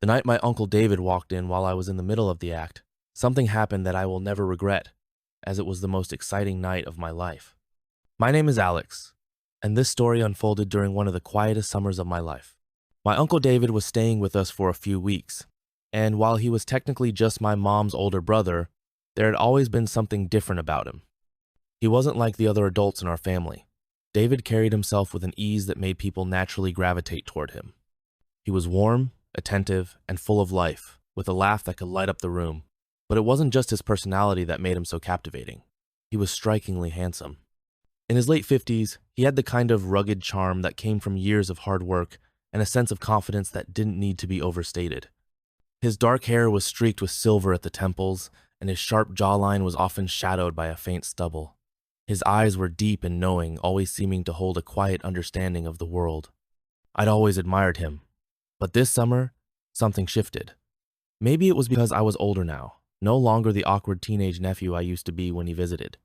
night my Uncle David walked in while I was in the middle of the act, something happened that I will never regret, as it was the most exciting night of my life. My name is Alex, and this story unfolded during one of the quietest summers of my life. My Uncle David was staying with us for a few weeks, and while he was technically just my mom's older brother, there had always been something different about him. He wasn't like the other adults in our family. David carried himself with an ease that made people naturally gravitate toward him. He was warm, attentive, and full of life, with a laugh that could light up the room. But it wasn't just his personality that made him so captivating. He was strikingly handsome. In his late 50s, he had the kind of rugged charm that came from years of hard work and a sense of confidence that didn't need to be overstated. His dark hair was streaked with silver at the temples, and his sharp jawline was often shadowed by a faint stubble. His eyes were deep and knowing, always seeming to hold a quiet understanding of the world. I'd always admired him. But this summer, something shifted. Maybe it was because I was older now, no longer the awkward teenage nephew I used to be when he visited.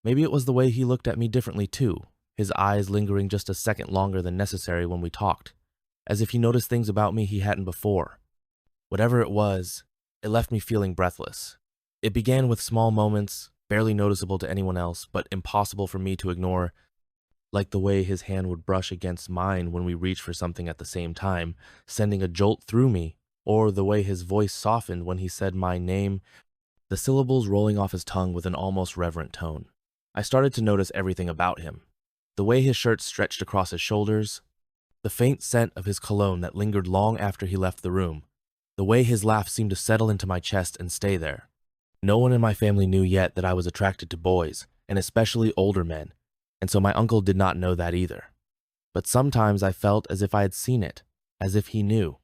Maybe it was the way he looked at me differently too, his eyes lingering just a second longer than necessary when we talked, as if he noticed things about me he hadn't before. Whatever it was, it left me feeling breathless. It began with small moments, barely noticeable to anyone else, but impossible for me to ignore, like the way his hand would brush against mine when we reached for something at the same time, sending a jolt through me, or the way his voice softened when he said my name, the syllables rolling off his tongue with an almost reverent tone. I started to notice everything about him. The way his shirt stretched across his shoulders, the faint scent of his cologne that lingered long after he left the room, the way his laugh seemed to settle into my chest and stay there. No one in my family knew yet that I was attracted to boys, and especially older men, and so my uncle did not know that either. But sometimes I felt as if I had seen it, as if he knew.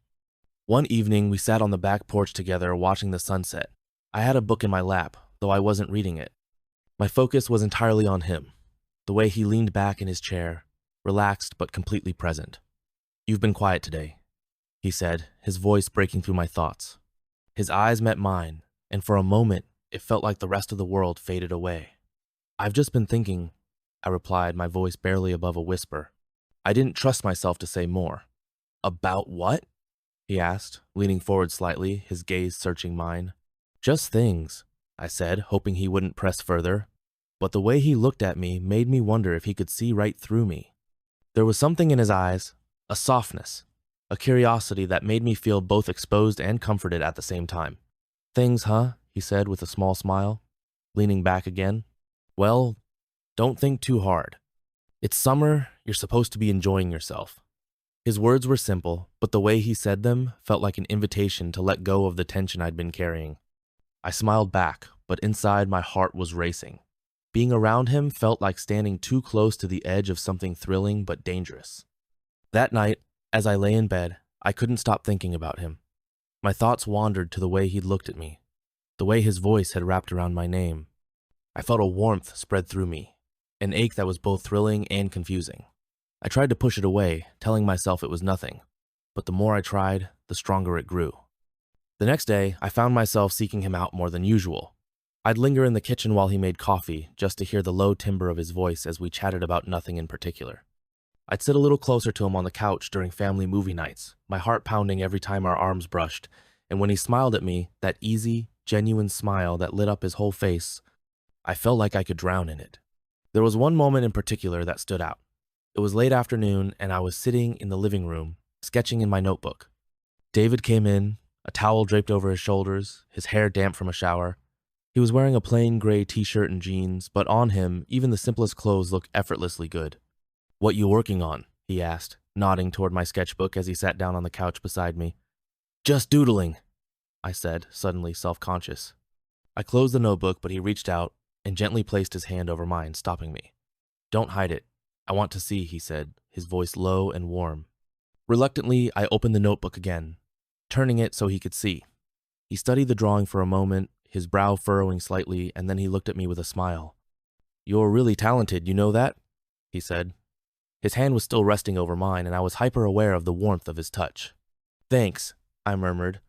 One evening, we sat on the back porch together watching the sunset. I had a book in my lap, though I wasn't reading it. My focus was entirely on him, the way he leaned back in his chair, relaxed but completely present. "You've been quiet today," he said, his voice breaking through my thoughts. His eyes met mine, and for a moment, it felt like the rest of the world faded away. "I've just been thinking," I replied, my voice barely above a whisper. I didn't trust myself to say more. "About what?" he asked, leaning forward slightly, his gaze searching mine. "Just things," I said, hoping he wouldn't press further. But the way he looked at me made me wonder if he could see right through me. There was something in his eyes, a softness, a curiosity that made me feel both exposed and comforted at the same time. "Things, huh?" he said with a small smile, leaning back again. "Well, don't think too hard. It's summer, you're supposed to be enjoying yourself." His words were simple, but the way he said them felt like an invitation to let go of the tension I'd been carrying. I smiled back, but inside my heart was racing. Being around him felt like standing too close to the edge of something thrilling but dangerous. That night, as I lay in bed, I couldn't stop thinking about him. My thoughts wandered to the way he'd looked at me, the way his voice had wrapped around my name. I felt a warmth spread through me, an ache that was both thrilling and confusing. I tried to push it away, telling myself it was nothing, but the more I tried, the stronger it grew. The next day, I found myself seeking him out more than usual. I'd linger in the kitchen while he made coffee, just to hear the low timbre of his voice as we chatted about nothing in particular. I'd sit a little closer to him on the couch during family movie nights, my heart pounding every time our arms brushed, and when he smiled at me, that easy, genuine smile that lit up his whole face, I felt like I could drown in it. There was one moment in particular that stood out. It was late afternoon, and I was sitting in the living room, sketching in my notebook. David came in, a towel draped over his shoulders, his hair damp from a shower. He was wearing a plain gray t-shirt and jeans, but on him, even the simplest clothes looked effortlessly good. "What you working on?" he asked, nodding toward my sketchbook as he sat down on the couch beside me. "Just doodling," I said, suddenly self-conscious. I closed the notebook, but he reached out and gently placed his hand over mine, stopping me. "Don't hide it. I want to see," he said, his voice low and warm. Reluctantly, I opened the notebook again, turning it so he could see. He studied the drawing for a moment, his brow furrowing slightly, and then he looked at me with a smile. "You're really talented, you know that?" he said. His hand was still resting over mine, and I was hyper-aware of the warmth of his touch. "Thanks," I murmured,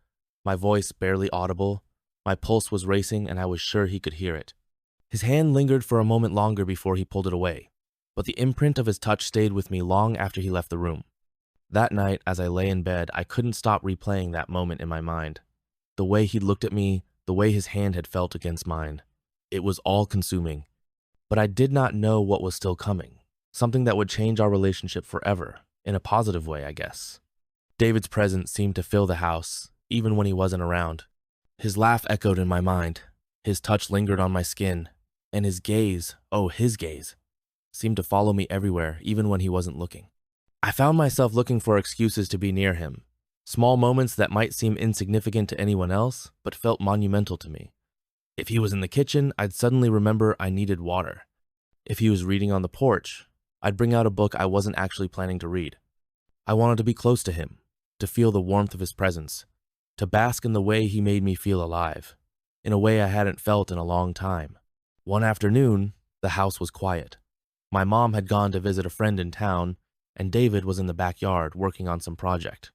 my voice barely audible. My pulse was racing, and I was sure he could hear it. His hand lingered for a moment longer before he pulled it away, but the imprint of his touch stayed with me long after he left the room. That night, as I lay in bed, I couldn't stop replaying that moment in my mind. The way he looked at me, the way his hand had felt against mine. It was all consuming. But I did not know what was still coming. Something that would change our relationship forever, in a positive way, I guess. David's presence seemed to fill the house, even when he wasn't around. His laugh echoed in my mind. His touch lingered on my skin. And his gaze, oh, his gaze, seemed to follow me everywhere, even when he wasn't looking. I found myself looking for excuses to be near him. Small moments that might seem insignificant to anyone else, but felt monumental to me. If he was in the kitchen, I'd suddenly remember I needed water. If he was reading on the porch, I'd bring out a book I wasn't actually planning to read. I wanted to be close to him, to feel the warmth of his presence, to bask in the way he made me feel alive, in a way I hadn't felt in a long time. One afternoon, the house was quiet. My mom had gone to visit a friend in town, and David was in the backyard working on some project.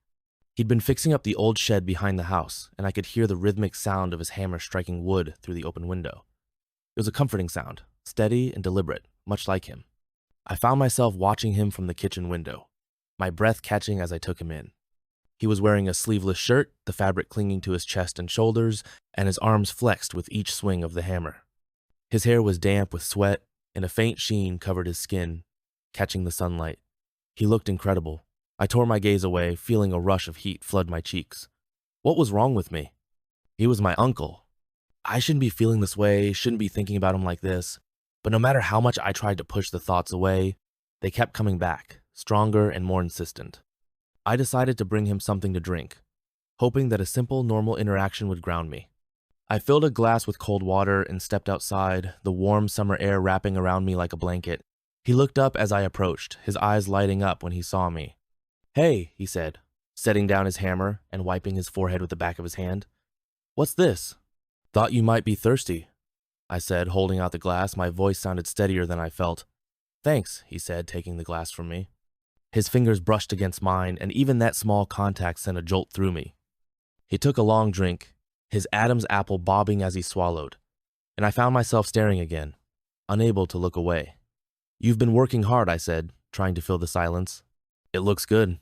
He'd been fixing up the old shed behind the house, and I could hear the rhythmic sound of his hammer striking wood through the open window. It was a comforting sound, steady and deliberate, much like him. I found myself watching him from the kitchen window, my breath catching as I took him in. He was wearing a sleeveless shirt, the fabric clinging to his chest and shoulders, and his arms flexed with each swing of the hammer. His hair was damp with sweat, and a faint sheen covered his skin, catching the sunlight. He looked incredible. I tore my gaze away, feeling a rush of heat flood my cheeks. What was wrong with me? He was my uncle. I shouldn't be feeling this way, shouldn't be thinking about him like this. But no matter how much I tried to push the thoughts away, they kept coming back, stronger and more insistent. I decided to bring him something to drink, hoping that a simple, normal interaction would ground me. I filled a glass with cold water and stepped outside, the warm summer air wrapping around me like a blanket. He looked up as I approached, his eyes lighting up when he saw me. "Hey," he said, setting down his hammer and wiping his forehead with the back of his hand. "What's this?" "Thought you might be thirsty," I said, holding out the glass. My voice sounded steadier than I felt. "Thanks," he said, taking the glass from me. His fingers brushed against mine, and even that small contact sent a jolt through me. He took a long drink, his Adam's apple bobbing as he swallowed, and I found myself staring again, unable to look away. "You've been working hard," I said, trying to fill the silence. "It looks good."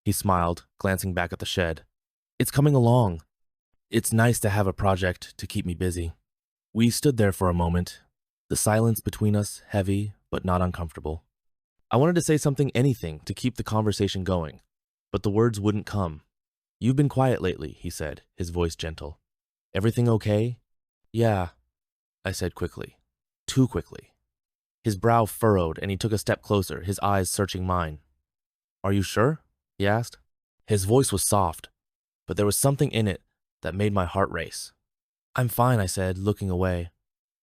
He smiled, glancing back at the shed. "It's coming along. It's nice to have a project to keep me busy." We stood there for a moment, the silence between us heavy but not uncomfortable. I wanted to say something, anything, to keep the conversation going, but the words wouldn't come. "You've been quiet lately," he said, his voice gentle. "Everything okay?" "Yeah," I said quickly. Too quickly. His brow furrowed, and he took a step closer, his eyes searching mine. "Are you sure?" he asked. His voice was soft, but there was something in it that made my heart race. "I'm fine," I said, looking away.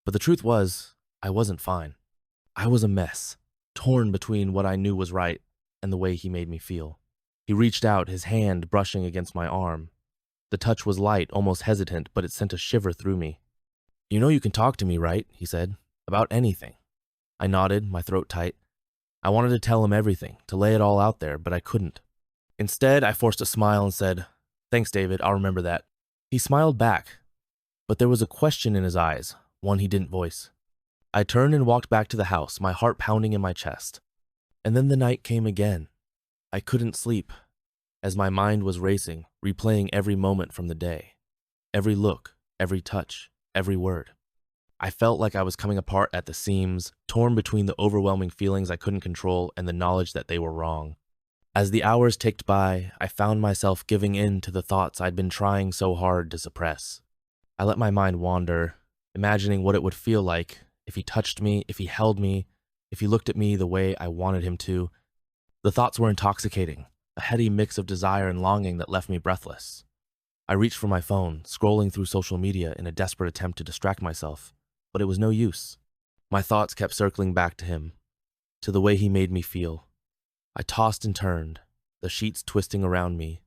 But the truth was, I wasn't fine. I was a mess, torn between what I knew was right and the way he made me feel. He reached out, his hand brushing against my arm. The touch was light, almost hesitant, but it sent a shiver through me. "You know you can talk to me, right?" he said. "About anything." I nodded, my throat tight. I wanted to tell him everything, to lay it all out there, but I couldn't. Instead, I forced a smile and said, "Thanks, David, I'll remember that." He smiled back, but there was a question in his eyes, one he didn't voice. I turned and walked back to the house, my heart pounding in my chest. And then the night came again. I couldn't sleep, as my mind was racing, replaying every moment from the day. Every look, every touch, every word. I felt like I was coming apart at the seams, torn between the overwhelming feelings I couldn't control and the knowledge that they were wrong. As the hours ticked by, I found myself giving in to the thoughts I'd been trying so hard to suppress. I let my mind wander, imagining what it would feel like if he touched me, if he held me, if he looked at me the way I wanted him to. The thoughts were intoxicating, a heady mix of desire and longing that left me breathless. I reached for my phone, scrolling through social media in a desperate attempt to distract myself, but it was no use. My thoughts kept circling back to him, to the way he made me feel. I tossed and turned, the sheets twisting around me,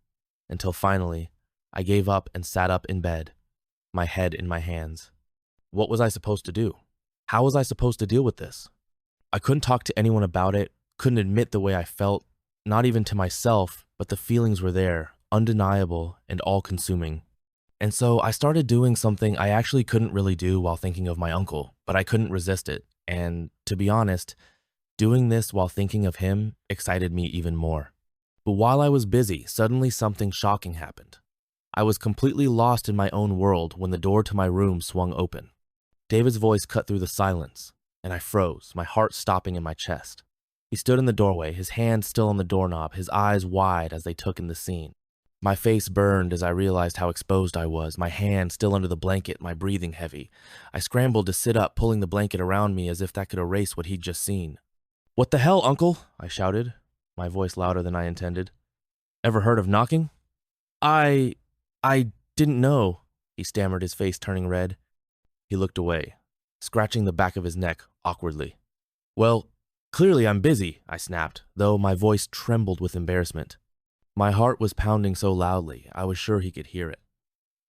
until finally, I gave up and sat up in bed, my head in my hands. What was I supposed to do? How was I supposed to deal with this? I couldn't talk to anyone about it, couldn't admit the way I felt, not even to myself, but the feelings were there, undeniable and all-consuming. And so I started doing something I actually couldn't really do while thinking of my uncle, but I couldn't resist it. And to be honest, doing this while thinking of him excited me even more. But while I was busy, suddenly something shocking happened. I was completely lost in my own world when the door to my room swung open. David's voice cut through the silence, and I froze, my heart stopping in my chest. He stood in the doorway, his hand still on the doorknob, his eyes wide as they took in the scene. My face burned as I realized how exposed I was, my hand still under the blanket, my breathing heavy. I scrambled to sit up, pulling the blanket around me as if that could erase what he'd just seen. "What the hell, Uncle?" I shouted, my voice louder than I intended. "Ever heard of knocking?" I didn't know," he stammered, his face turning red. He looked away, scratching the back of his neck awkwardly. "Well, clearly I'm busy," I snapped, though my voice trembled with embarrassment. My heart was pounding so loudly, I was sure he could hear it.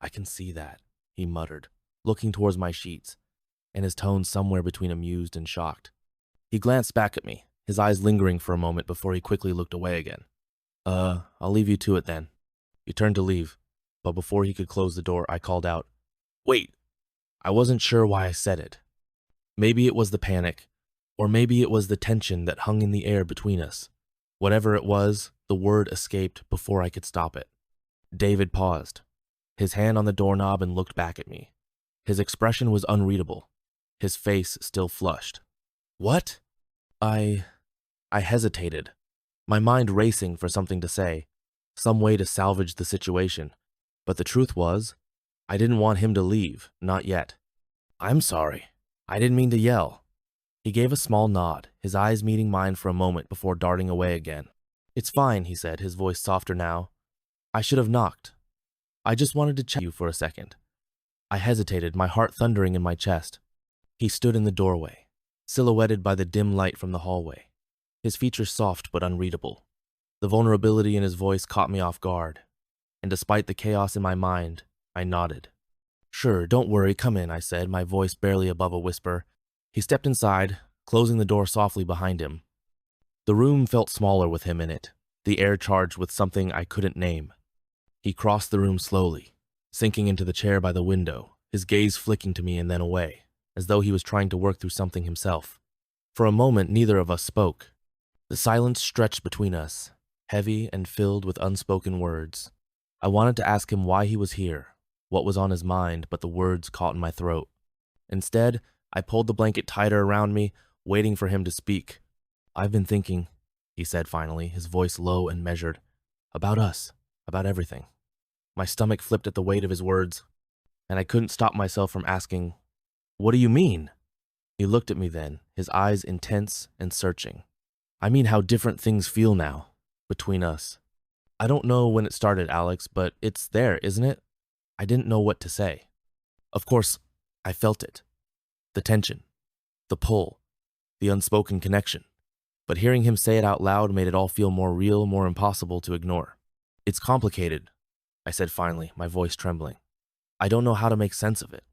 "I can see that," he muttered, looking towards my sheets, and his tone somewhere between amused and shocked. He glanced back at me, his eyes lingering for a moment before he quickly looked away again. I'll leave you to it then." He turned to leave, but before he could close the door, I called out, "Wait!" I wasn't sure why I said it. Maybe it was the panic, or maybe it was the tension that hung in the air between us. Whatever it was, the word escaped before I could stop it. David paused, his hand on the doorknob, and looked back at me. His expression was unreadable, his face still flushed. "What?" I hesitated, my mind racing for something to say, some way to salvage the situation. But the truth was, I didn't want him to leave, not yet. "I'm sorry. I didn't mean to yell." He gave a small nod, his eyes meeting mine for a moment before darting away again. "It's fine," he said, his voice softer now. "I should have knocked. I just wanted to check you for a second." I hesitated, my heart thundering in my chest. He stood in the doorway, silhouetted by the dim light from the hallway, his features soft but unreadable. The vulnerability in his voice caught me off guard, and despite the chaos in my mind, I nodded. "Sure, don't worry, come in," I said, my voice barely above a whisper. He stepped inside, closing the door softly behind him. The room felt smaller with him in it, the air charged with something I couldn't name. He crossed the room slowly, sinking into the chair by the window, his gaze flicking to me and then away, as though he was trying to work through something himself. For a moment, neither of us spoke. The silence stretched between us, heavy and filled with unspoken words. I wanted to ask him why he was here, what was on his mind, but the words caught in my throat. Instead, I pulled the blanket tighter around me, waiting for him to speak. "I've been thinking," he said finally, his voice low and measured, "about us, about everything." My stomach flipped at the weight of his words, and I couldn't stop myself from asking, "What do you mean?" He looked at me then, his eyes intense and searching. "I mean how different things feel now, between us. I don't know when it started, Alex, but it's there, isn't it?" I didn't know what to say. Of course, I felt it. The tension, the pull, the unspoken connection. But hearing him say it out loud made it all feel more real, more impossible to ignore. "It's complicated," I said finally, my voice trembling. "I don't know how to make sense of it."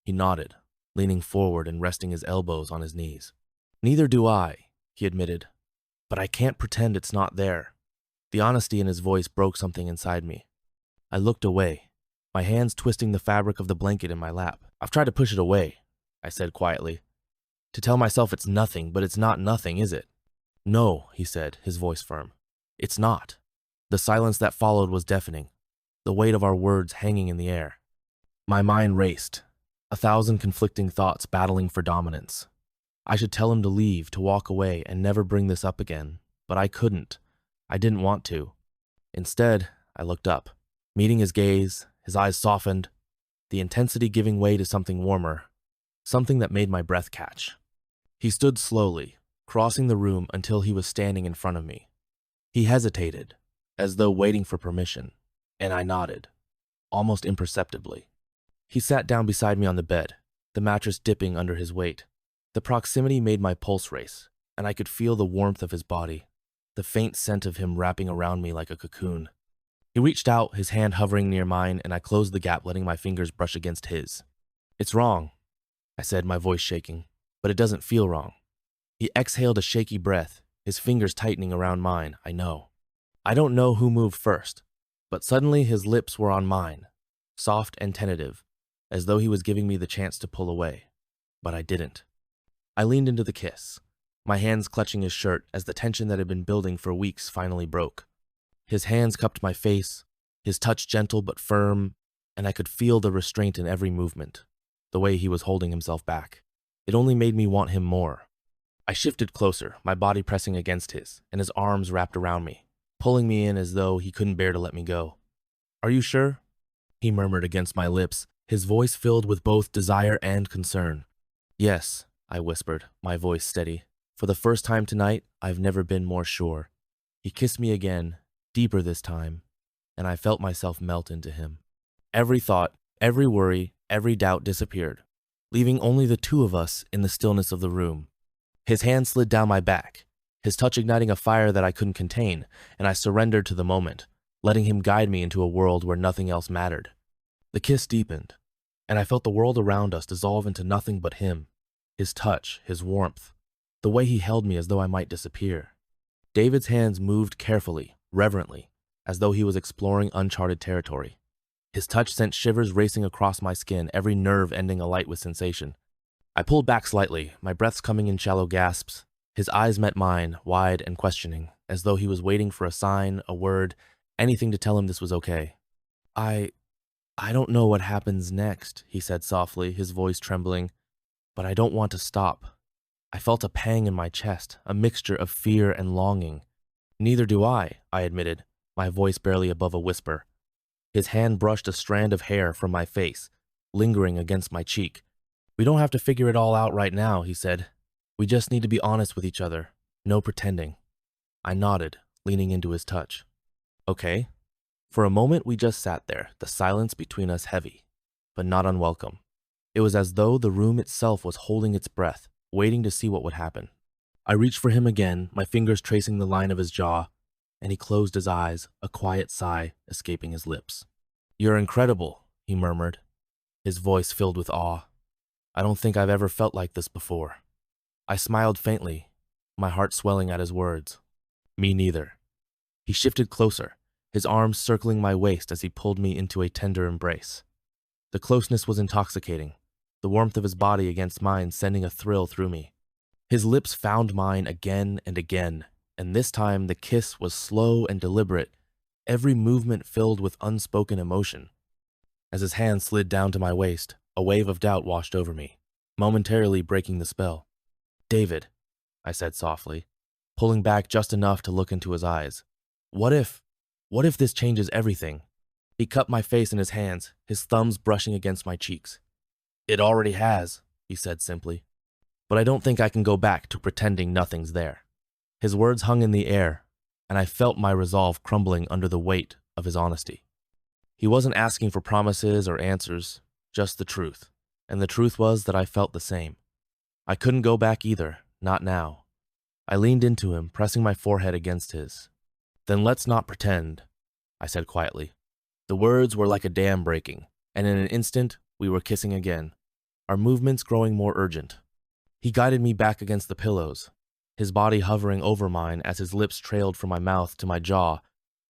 He nodded, leaning forward and resting his elbows on his knees. "Neither do I," he admitted. "But I can't pretend it's not there." The honesty in his voice broke something inside me. I looked away, my hands twisting the fabric of the blanket in my lap. "I've tried to push it away," I said quietly, "to tell myself it's nothing, but it's not nothing, is it?" "No," he said, his voice firm. "It's not." The silence that followed was deafening, the weight of our words hanging in the air. My mind raced, a thousand conflicting thoughts battling for dominance. I should tell him to leave, to walk away, and never bring this up again, but I couldn't. I didn't want to. Instead, I looked up, meeting his gaze, his eyes softened, the intensity giving way to something warmer, something that made my breath catch. He stood slowly, crossing the room until he was standing in front of me. He hesitated, as though waiting for permission, and I nodded, almost imperceptibly. He sat down beside me on the bed, the mattress dipping under his weight. The proximity made my pulse race, and I could feel the warmth of his body, the faint scent of him wrapping around me like a cocoon. He reached out, his hand hovering near mine, and I closed the gap, letting my fingers brush against his. "It's wrong," I said, my voice shaking, "but it doesn't feel wrong." He exhaled a shaky breath, his fingers tightening around mine, I know. I don't know who moved first, but suddenly his lips were on mine, soft and tentative, as though he was giving me the chance to pull away. But I didn't. I leaned into the kiss, my hands clutching his shirt as the tension that had been building for weeks finally broke. His hands cupped my face, his touch gentle but firm, and I could feel the restraint in every movement, the way he was holding himself back. It only made me want him more. I shifted closer, my body pressing against his, and his arms wrapped around me, pulling me in as though he couldn't bear to let me go. "Are you sure?" he murmured against my lips, his voice filled with both desire and concern. "Yes," I whispered, my voice steady. "For the first time tonight, I've never been more sure." He kissed me again, deeper this time, and I felt myself melt into him. Every thought, every worry, every doubt disappeared, leaving only the two of us in the stillness of the room. His hand slid down my back, his touch igniting a fire that I couldn't contain, and I surrendered to the moment, letting him guide me into a world where nothing else mattered. The kiss deepened, and I felt the world around us dissolve into nothing but him, his touch, his warmth, the way he held me as though I might disappear. David's hands moved carefully, reverently, as though he was exploring uncharted territory. His touch sent shivers racing across my skin, every nerve ending alight with sensation. I pulled back slightly, my breaths coming in shallow gasps. His eyes met mine, wide and questioning, as though he was waiting for a sign, a word, anything to tell him this was okay. I don't know what happens next," he said softly, his voice trembling, "but I don't want to stop." I felt a pang in my chest, a mixture of fear and longing. "Neither do I admitted, my voice barely above a whisper. His hand brushed a strand of hair from my face, lingering against my cheek. "We don't have to figure it all out right now," he said. "We just need to be honest with each other. No pretending." I nodded, leaning into his touch. "Okay." For a moment we just sat there, the silence between us heavy, but not unwelcome. It was as though the room itself was holding its breath, waiting to see what would happen. I reached for him again, my fingers tracing the line of his jaw, and he closed his eyes, a quiet sigh escaping his lips. "You're incredible," he murmured, his voice filled with awe. "I don't think I've ever felt like this before." I smiled faintly, my heart swelling at his words. "Me neither." He shifted closer, his arms circling my waist as he pulled me into a tender embrace. The closeness was intoxicating, the warmth of his body against mine sending a thrill through me. His lips found mine again and again, and this time the kiss was slow and deliberate, every movement filled with unspoken emotion. As his hand slid down to my waist, a wave of doubt washed over me, momentarily breaking the spell. "David," I said softly, pulling back just enough to look into his eyes. What if this changes everything?" He cupped my face in his hands, his thumbs brushing against my cheeks. "It already has," he said simply. "But I don't think I can go back to pretending nothing's there." His words hung in the air, and I felt my resolve crumbling under the weight of his honesty. He wasn't asking for promises or answers, just the truth. And the truth was that I felt the same. I couldn't go back either, not now. I leaned into him, pressing my forehead against his. "Then let's not pretend," I said quietly. The words were like a dam breaking, and in an instant, we were kissing again, our movements growing more urgent. He guided me back against the pillows, his body hovering over mine as his lips trailed from my mouth to my jaw,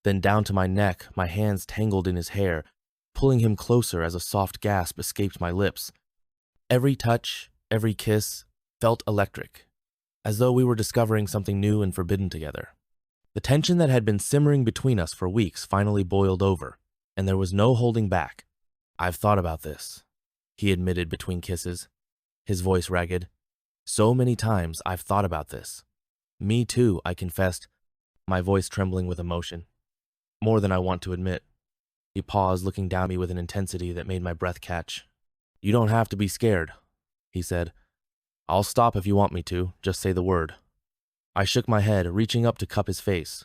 then down to my neck, my hands tangled in his hair, pulling him closer as a soft gasp escaped my lips. Every touch, every kiss, felt electric, as though we were discovering something new and forbidden together. The tension that had been simmering between us for weeks finally boiled over, and there was no holding back. "I've thought about this," he admitted between kisses, his voice ragged. "So many times I've thought about this." "Me too," I confessed, my voice trembling with emotion. "More than I want to admit." He paused, looking down at me with an intensity that made my breath catch. "You don't have to be scared," he said. "I'll stop if you want me to, just say the word." I shook my head, reaching up to cup his face.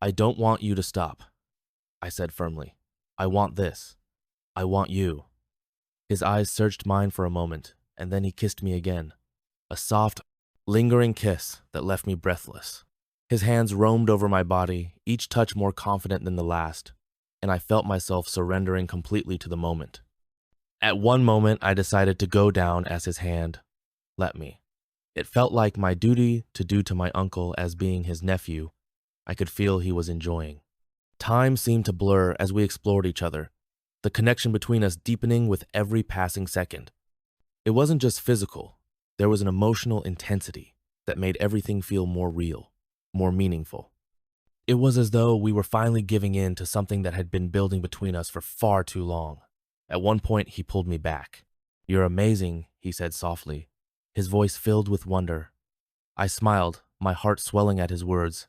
"I don't want you to stop," I said firmly. "I want this. I want you." His eyes searched mine for a moment, and then he kissed me again. A soft, lingering kiss that left me breathless. His hands roamed over my body, each touch more confident than the last, and I felt myself surrendering completely to the moment. At one moment, I decided to go down as his hand let me. It felt like my duty to do to my uncle as being his nephew. I could feel he was enjoying. Time seemed to blur as we explored each other, the connection between us deepening with every passing second. It wasn't just physical, there was an emotional intensity that made everything feel more real, more meaningful. It was as though we were finally giving in to something that had been building between us for far too long. At one point, he pulled me back. "You're amazing," he said softly, his voice filled with wonder. I smiled, my heart swelling at his words.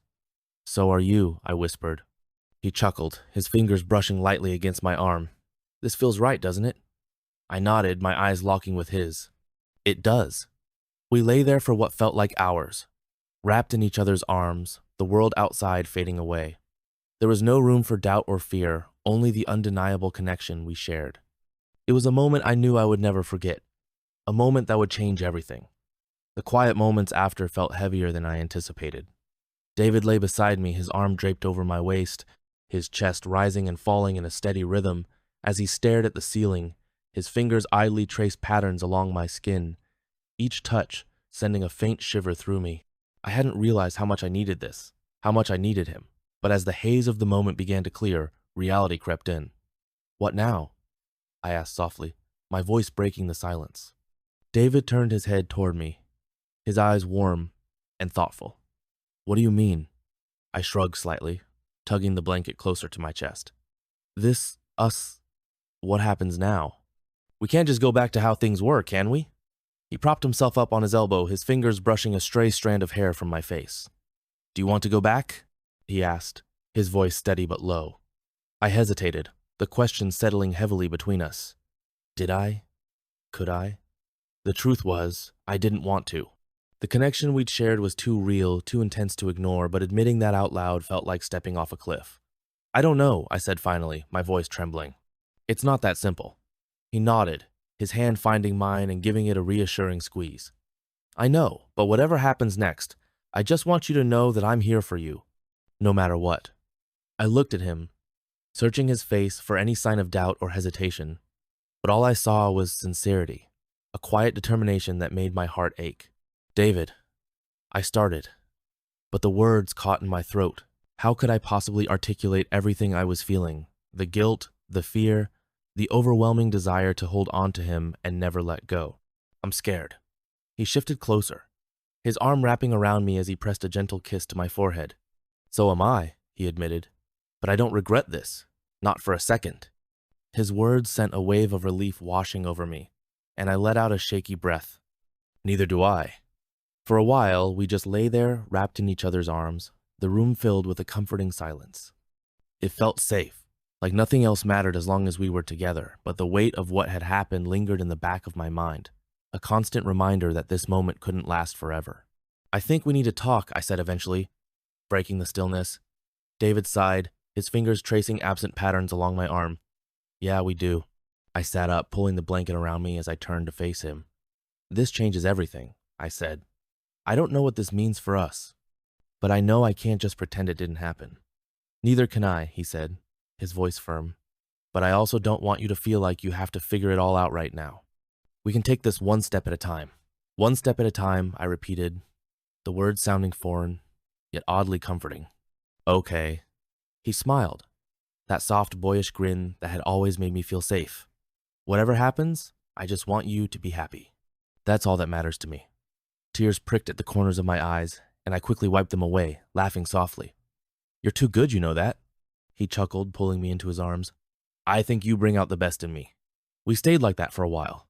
"So are you," I whispered. He chuckled, his fingers brushing lightly against my arm. "This feels right, doesn't it?" I nodded, my eyes locking with his. "It does." We lay there for what felt like hours, wrapped in each other's arms, the world outside fading away. There was no room for doubt or fear, only the undeniable connection we shared. It was a moment I knew I would never forget, a moment that would change everything. The quiet moments after felt heavier than I anticipated. David lay beside me, his arm draped over my waist, his chest rising and falling in a steady rhythm. As he stared at the ceiling, his fingers idly traced patterns along my skin, each touch sending a faint shiver through me. I hadn't realized how much I needed this, how much I needed him. But as the haze of the moment began to clear, reality crept in. "What now?" I asked softly, my voice breaking the silence. David turned his head toward me, his eyes warm and thoughtful. "What do you mean?" I shrugged slightly, tugging the blanket closer to my chest. Us, what happens now? We can't just go back to how things were, can we?" He propped himself up on his elbow, his fingers brushing a stray strand of hair from my face. "Do you want to go back?" he asked, his voice steady but low. I hesitated, the question settling heavily between us. Did I? Could I? The truth was, I didn't want to. The connection we'd shared was too real, too intense to ignore, but admitting that out loud felt like stepping off a cliff. "I don't know," I said finally, my voice trembling. "It's not that simple." He nodded, his hand finding mine and giving it a reassuring squeeze. "I know, but whatever happens next, I just want you to know that I'm here for you, no matter what." I looked at him, searching his face for any sign of doubt or hesitation, but all I saw was sincerity, a quiet determination that made my heart ache. "David," I started, but the words caught in my throat. How could I possibly articulate everything I was feeling? The guilt, the fear, the overwhelming desire to hold on to him and never let go. "I'm scared." He shifted closer, his arm wrapping around me as he pressed a gentle kiss to my forehead. "So am I," he admitted, "but I don't regret this, not for a second." His words sent a wave of relief washing over me, and I let out a shaky breath. "Neither do I." For a while, we just lay there, wrapped in each other's arms, the room filled with a comforting silence. It felt safe, like nothing else mattered as long as we were together, but the weight of what had happened lingered in the back of my mind, a constant reminder that this moment couldn't last forever. "I think we need to talk," I said eventually, breaking the stillness. David sighed, his fingers tracing absent patterns along my arm. "Yeah, we do." I sat up, pulling the blanket around me as I turned to face him. "This changes everything," I said. "I don't know what this means for us, but I know I can't just pretend it didn't happen." "Neither can I," he said, his voice firm. "But I also don't want you to feel like you have to figure it all out right now. We can take this one step at a time." "One step at a time," I repeated, the words sounding foreign, yet oddly comforting. "Okay." He smiled, that soft, boyish grin that had always made me feel safe. "Whatever happens, I just want you to be happy. That's all that matters to me." Tears pricked at the corners of my eyes, and I quickly wiped them away, laughing softly. "You're too good, you know that." He chuckled, pulling me into his arms. "I think you bring out the best in me." We stayed like that for a while,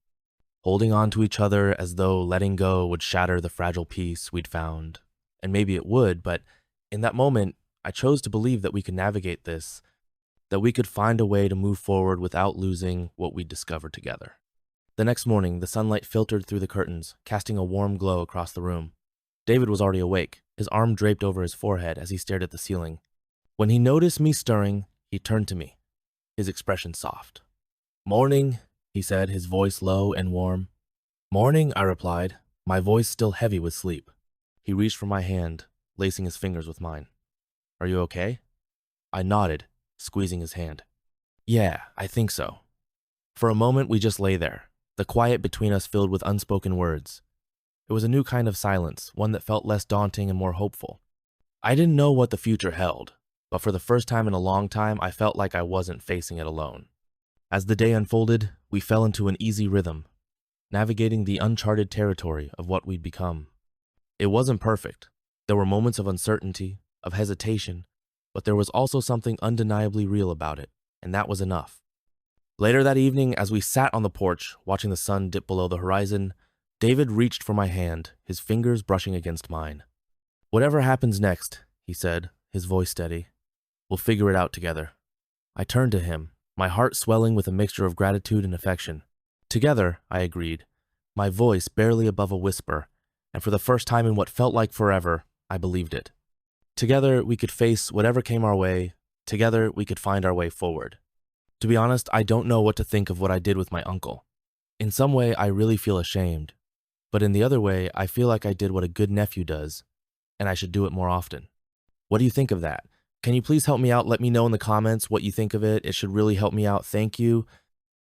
holding on to each other as though letting go would shatter the fragile peace we'd found. And maybe it would, but in that moment, I chose to believe that we could navigate this, that we could find a way to move forward without losing what we'd discovered together. The next morning, the sunlight filtered through the curtains, casting a warm glow across the room. David was already awake, his arm draped over his forehead as he stared at the ceiling. When he noticed me stirring, he turned to me, his expression soft. "Morning," he said, his voice low and warm. "Morning," I replied, my voice still heavy with sleep. He reached for my hand, lacing his fingers with mine. "Are you okay?" I nodded, squeezing his hand. "Yeah, I think so." For a moment, we just lay there, the quiet between us filled with unspoken words. It was a new kind of silence, one that felt less daunting and more hopeful. I didn't know what the future held, but for the first time in a long time, I felt like I wasn't facing it alone. As the day unfolded, we fell into an easy rhythm, navigating the uncharted territory of what we'd become. It wasn't perfect. There were moments of uncertainty, of hesitation, but there was also something undeniably real about it, and that was enough. Later that evening, as we sat on the porch, watching the sun dip below the horizon, David reached for my hand, his fingers brushing against mine. "Whatever happens next," he said, his voice steady, "we'll figure it out together." I turned to him, my heart swelling with a mixture of gratitude and affection. "Together," I agreed, my voice barely above a whisper, and for the first time in what felt like forever, I believed it. Together, we could face whatever came our way. Together, we could find our way forward. To be honest, I don't know what to think of what I did with my uncle. In some way, I really feel ashamed, but in the other way, I feel like I did what a good nephew does, and I should do it more often. What do you think of that? Can you please help me out? Let me know in the comments what you think of it. It should really help me out. Thank you.